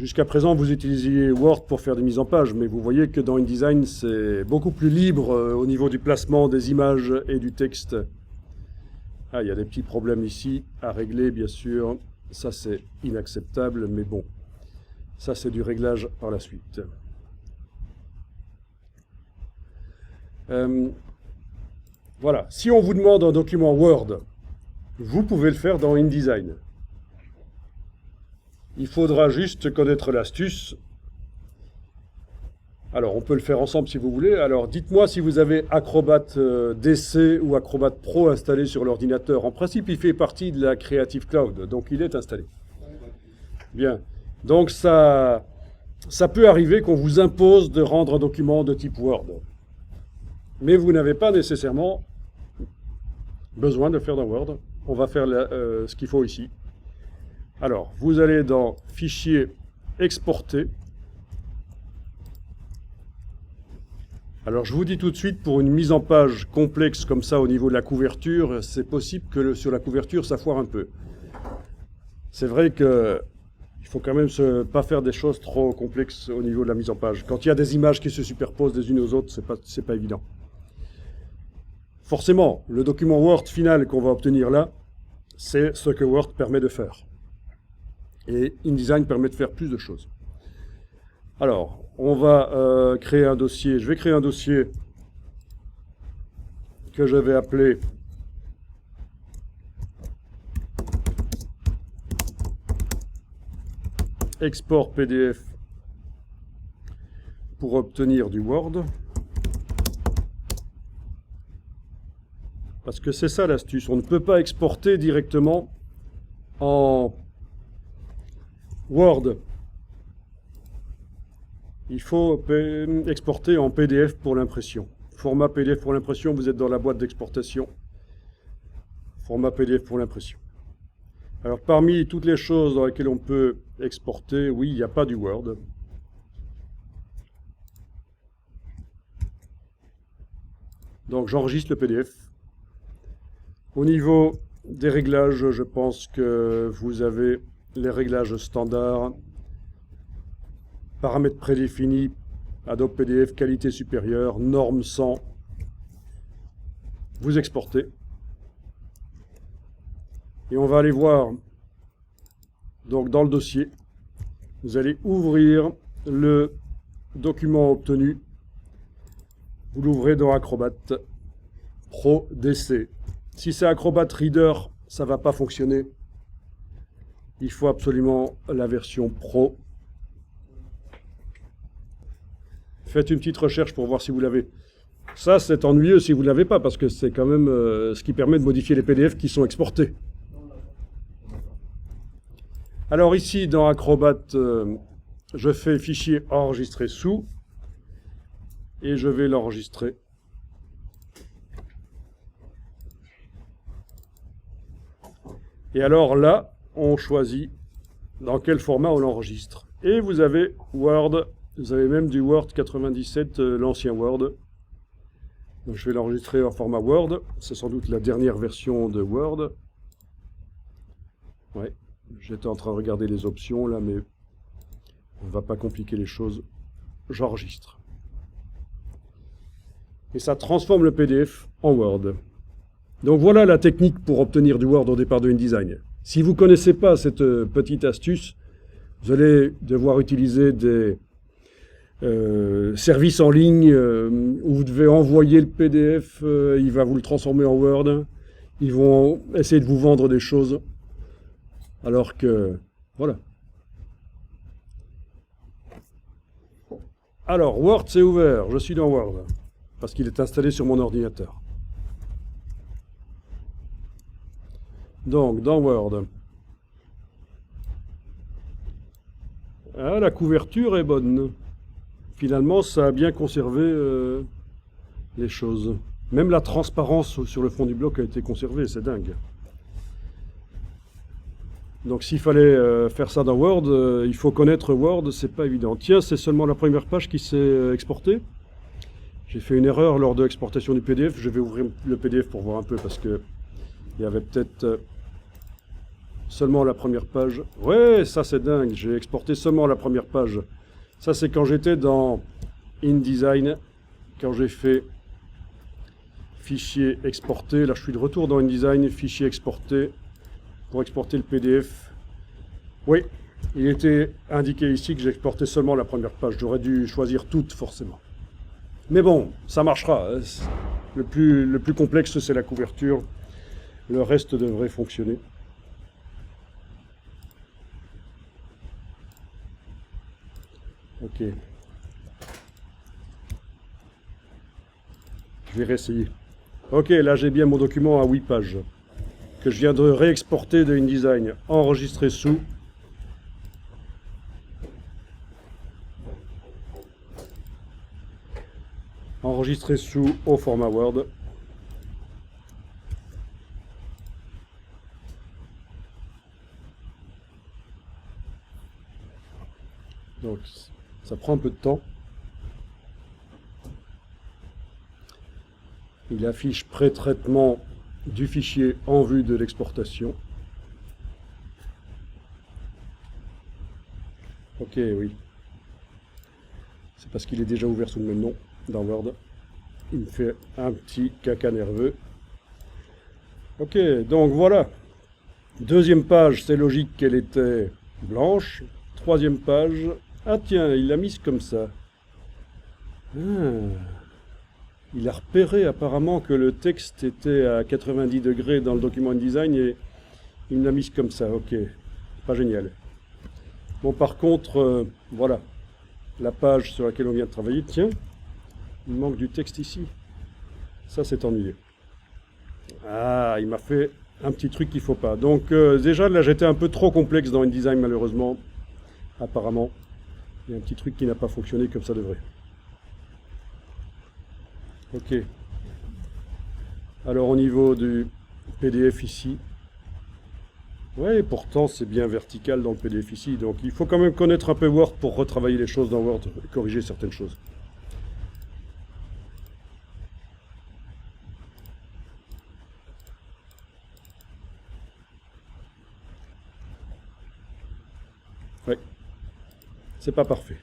Jusqu'à présent, vous utilisiez Word pour faire des mises en page, mais vous voyez que dans InDesign, c'est beaucoup plus libre au niveau du placement des images et du texte. Ah, il y a des petits problèmes ici à régler, bien sûr. Ça, c'est inacceptable, mais bon. Ça, c'est du réglage par la suite. Voilà. Si on vous demande un document Word, vous pouvez le faire dans InDesign. Il faudra juste connaître l'astuce. Alors, on peut le faire ensemble si vous voulez. Alors, dites-moi si vous avez Acrobat DC ou Acrobat Pro installé sur l'ordinateur. En principe, il fait partie de la Creative Cloud, donc il est installé. Bien. Donc, ça peut arriver qu'on vous impose de rendre un document de type Word. Mais vous n'avez pas nécessairement besoin de le faire dans Word. On va faire ce qu'il faut ici. Alors, vous allez dans Fichier, Exporter. Alors, je vous dis tout de suite, pour une mise en page complexe comme ça au niveau de la couverture, c'est possible que sur la couverture, ça foire un peu. C'est vrai que il faut quand même pas faire des choses trop complexes au niveau de la mise en page. Quand il y a des images qui se superposent des unes aux autres, c'est pas évident. Forcément, le document Word final qu'on va obtenir là, c'est ce que Word permet de faire. Et InDesign permet de faire plus de choses. Alors, on va créer un dossier. Je vais créer un dossier que je vais appeler Export PDF pour obtenir du Word. Parce que c'est ça l'astuce. On ne peut pas exporter directement en Word. Il faut exporter en PDF pour l'impression. Format PDF pour l'impression, vous êtes dans la boîte d'exportation. Format PDF pour l'impression. Alors parmi toutes les choses dans lesquelles on peut exporter, oui, il n'y a pas du Word. Donc j'enregistre le PDF. Au niveau des réglages, je pense que vous avez les réglages standards. Paramètres prédéfinis, Adobe PDF, qualité supérieure, norme 100. Vous exportez. Et on va aller voir, donc dans le dossier, vous allez ouvrir le document obtenu. Vous l'ouvrez dans Acrobat Pro DC. Si c'est Acrobat Reader, ça ne va pas fonctionner. Il faut absolument la version Pro. Faites une petite recherche pour voir si vous l'avez. Ça, c'est ennuyeux si vous ne l'avez pas, parce que c'est quand même ce qui permet de modifier les PDF qui sont exportés. Alors ici, dans Acrobat, je fais fichier enregistrer sous, et je vais l'enregistrer. Et alors là, on choisit dans quel format on l'enregistre. Et vous avez Word. Vous avez même du Word 97, l'ancien Word. Donc je vais l'enregistrer en format Word. C'est sans doute la dernière version de Word. Ouais, j'étais en train de regarder les options là, mais on ne va pas compliquer les choses. J'enregistre. Et ça transforme le PDF en Word. Donc voilà la technique pour obtenir du Word au départ de InDesign. Si vous ne connaissez pas cette petite astuce, vous allez devoir utiliser des services en ligne où vous devez envoyer le PDF, il va vous le transformer en Word. Ils vont essayer de vous vendre des choses. Alors que, voilà. Alors, Word c'est ouvert, je suis dans Word, parce qu'il est installé sur mon ordinateur. Donc, dans Word. Ah, la couverture est bonne. Finalement, ça a bien conservé les choses. Même la transparence sur le fond du bloc a été conservée, c'est dingue. Donc s'il fallait faire ça dans Word, il faut connaître Word, c'est pas évident. Tiens, c'est seulement la première page qui s'est exportée. J'ai fait une erreur lors de l'exportation du PDF. Je vais ouvrir le PDF pour voir un peu parce que il y avait peut-être seulement la première page. Ouais, ça c'est dingue, j'ai exporté seulement la première page. Ça c'est quand j'étais dans InDesign, quand j'ai fait fichier exporté. Là je suis de retour dans InDesign, fichier exporté, pour exporter le PDF. Oui, il était indiqué ici que j'exportais seulement la première page. J'aurais dû choisir toutes forcément. Mais bon, ça marchera. Le plus complexe c'est la couverture. Le reste devrait fonctionner. Ok. Je vais réessayer. Ok, là j'ai bien mon document à 8 pages que je viens de réexporter de InDesign, enregistrer sous. Enregistrer sous au format Word. Donc ça prend un peu de temps. Il affiche pré-traitement du fichier en vue de l'exportation. Ok, oui. C'est parce qu'il est déjà ouvert sous le même nom dans Word. Il me fait un petit caca nerveux. Ok, donc voilà. Deuxième page, c'est logique qu'elle était blanche. Troisième page. Ah tiens, il l'a mise comme ça. Il a repéré apparemment que le texte était à 90 degrés dans le document InDesign et il me l'a mise comme ça. Ok, pas génial. Bon, par contre, voilà, la page sur laquelle on vient de travailler, tiens, il manque du texte ici. Ça, c'est ennuyeux. Ah, il m'a fait un petit truc qu'il ne faut pas. Donc, déjà, là, j'étais un peu trop complexe dans InDesign, malheureusement. Apparemment, il y a un petit truc qui n'a pas fonctionné comme ça devrait. Ok. Alors, au niveau du PDF ici, ouais, pourtant c'est bien vertical dans le PDF ici, donc il faut quand même connaître un peu Word pour retravailler les choses dans Word et corriger certaines choses. Ouais, c'est pas parfait.